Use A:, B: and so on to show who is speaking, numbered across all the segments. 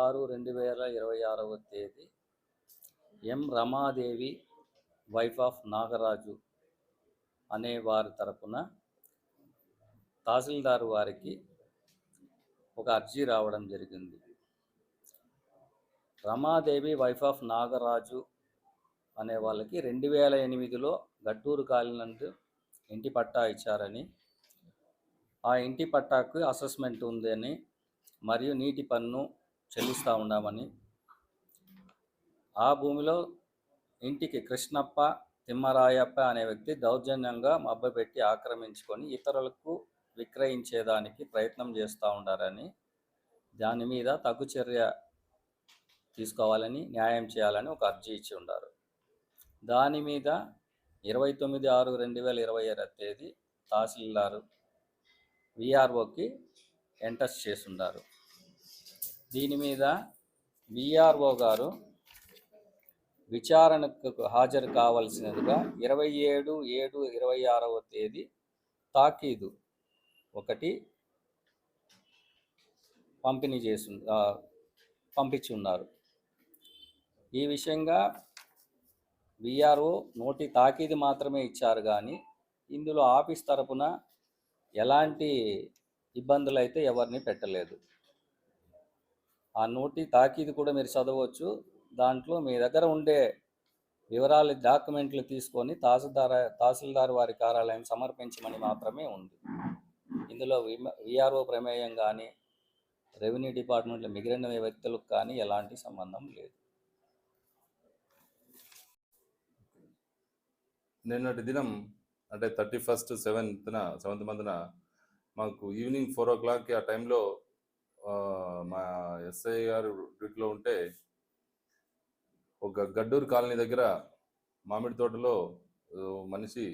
A: 6/2026 M Ramadevi wife of Nagaraju అనే వారి తరపున తహసీల్దార్ వారికి ఒక అర్జీ రావడం జరిగింది. రమాదేవి వైఫ్ ఆఫ్ నాగరాజు అనే వాళ్ళకి 2008లో గట్టూరు కాలనీ ఇంటి పట్టా ఇచ్చారని, ఆ ఇంటి పట్టాకు అసెస్మెంట్ ఉందని మరియు నీటి పన్ను చెల్లిస్తూ ఉన్నామని, ఆ భూమిలో ఇంటికి కృష్ణప్ప తిమ్మరాయప్ప అనే వ్యక్తి దౌర్జన్యంగా మబ్బపెట్టి ఆక్రమించుకొని ఇతరులకు విక్రయించేదానికి ప్రయత్నం చేస్తూ ఉండారని, దాని మీద తగు చర్య తీసుకోవాలని, న్యాయం చేయాలని ఒక అర్జీ ఇచ్చి ఉండారు. దాని మీద 29/6/2026 తహసీల్దారు విఆర్ఓకి ఎంటెస్ట్ చేసి ఉన్నారు. దీని మీద విఆర్ఓ గారు విచారణకు హాజరు కావాల్సినదిగా 27/7/26 తాకీదు ఒకటి పంపించి ఉన్నారు. ఈ విషయంగా విఆర్ఓ నోటి తాకీదు మాత్రమే ఇచ్చారు, కానీ ఇందులో ఆఫీస్ తరపున ఎలాంటి ఇబ్బందులు అయితే ఎవరిని పెట్టలేదు. ఆ నోటి తాకీదు కూడా మీరు చదవచ్చు. దాంట్లో మీ దగ్గర ఉండే వివరాలు, డాక్యుమెంట్లు తీసుకొని తహసీల్దార్ వారి కార్యాలయం సమర్పించమని మాత్రమే ఉంది. ఇందులో విఆర్ఓ ప్రమేయం కానీ రెవెన్యూ డిపార్ట్మెంట్లో మిగిలిన వ్యక్తులకు కానీ ఎలాంటి సంబంధం లేదు.
B: నిన్నటి దినం అంటే 31st 7th మంత్న మాకు ఈవినింగ్ 4 o'clock ఆ టైంలో మా ఎస్ఐ గారు డ్యూటీలో ఉంటే ఒక గడ్డూరు కాలనీ దగ్గర మామిడి తోటలో మనిషి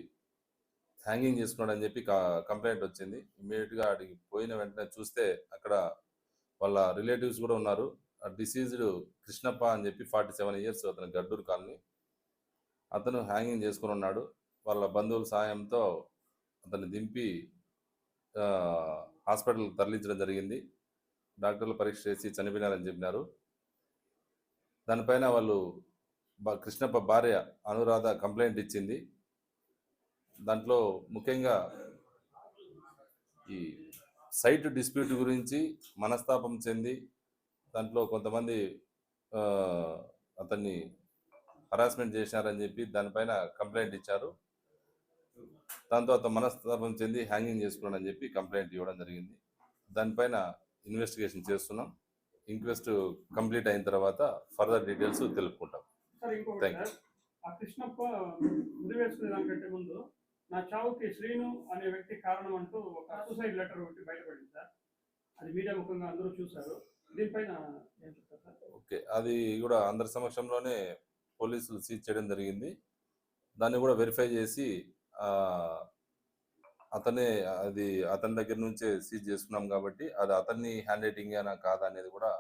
B: హ్యాంగింగ్ చేసుకున్నాడు అని చెప్పి కంప్లైంట్ వచ్చింది. ఇమ్మీడియట్గా అడిగి పోయిన వెంటనే చూస్తే అక్కడ వాళ్ళ రిలేటివ్స్ కూడా ఉన్నారు. డిసీజ్డ్ కృష్ణప్ప అని చెప్పి 47 years అతను గడ్డూరు కాలనీ, అతను హ్యాంగింగ్ చేసుకుని ఉన్నాడు. వాళ్ళ బంధువుల సహాయంతో అతన్ని దింపి హాస్పిటల్ తరలించడం జరిగింది. డాక్టర్లు పరీక్ష చేసి చనిపోయినారని చెప్పినారు. దానిపైన వాళ్ళు కృష్ణప్ప భార్య అనురాధ కంప్లైంట్ ఇచ్చింది. దాంట్లో ముఖ్యంగా ఈ సైట్ డిస్ప్యూట్ గురించి మనస్తాపం చెంది దాంట్లో కొంతమంది అతన్ని హరాస్మెంట్ చేశారని చెప్పి దానిపైన కంప్లైంట్ ఇచ్చారు. దాంతో అతను మనస్తాపం చెంది హ్యాంగింగ్ చేసుకున్నాడని చెప్పి కంప్లైంట్ ఇవ్వడం జరిగింది. దానిపైన ఇన్వెస్టిగేషన్ చేస్తున్నాం. ఇంక్వెస్ట్ కంప్లీట్ అయిన తర్వాత ఫర్దర్ డీటెయిల్స్ తెలుపుకుంటాం.
C: కృష్ణప్ప ఉరివేసుకునేదానికంటే ముందు నా చావుకి శ్రీను అనే వ్యక్తి కారణం అంటూ ఒక సూసైడ్ లెటర్ ఒకటి బయటపడింది సార్. అది మీడియా ముఖంగా అందరూ చూశారు. దీనిపైన ఏం చెప్తారు సార్?
B: ఓకే, అది కూడా అందరి సమక్షంలోనే పోలీసులు సీజ్ చేయడం జరిగింది. దాన్ని కూడా వెరిఫై చేసి అతని దగ్గర నుంచే సీజ్ చేసుకున్నాం కాబట్టి అది అతన్ని హ్యాండ్ రైటింగ్ అయినా కాదా అనేది కూడా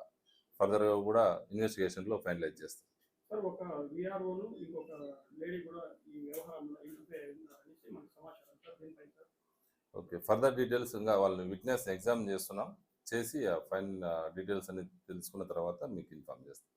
B: ఫర్దర్గా కూడా ఇన్వెస్టిగేషన్లో ఫైనలైజ్ చేస్తాం.
C: సార్ ఒక విఆర్ఓను ఇంకొక లేడీ కూడా ఈ వ్యవహారంలో అనేసి మనకు సమాచారం సార్. దీనిపై సార్
B: ఓకే, ఫర్దర్ డీటెయిల్స్ ఇంకా వాళ్ళని విట్నెస్ ఎగ్జామిన్ చేస్తున్నాం. చేసి ఫైనల్ డీటెయిల్స్ అనేది తెలుసుకున్న తర్వాత మీకు ఇన్ఫార్మ్ చేస్తాం.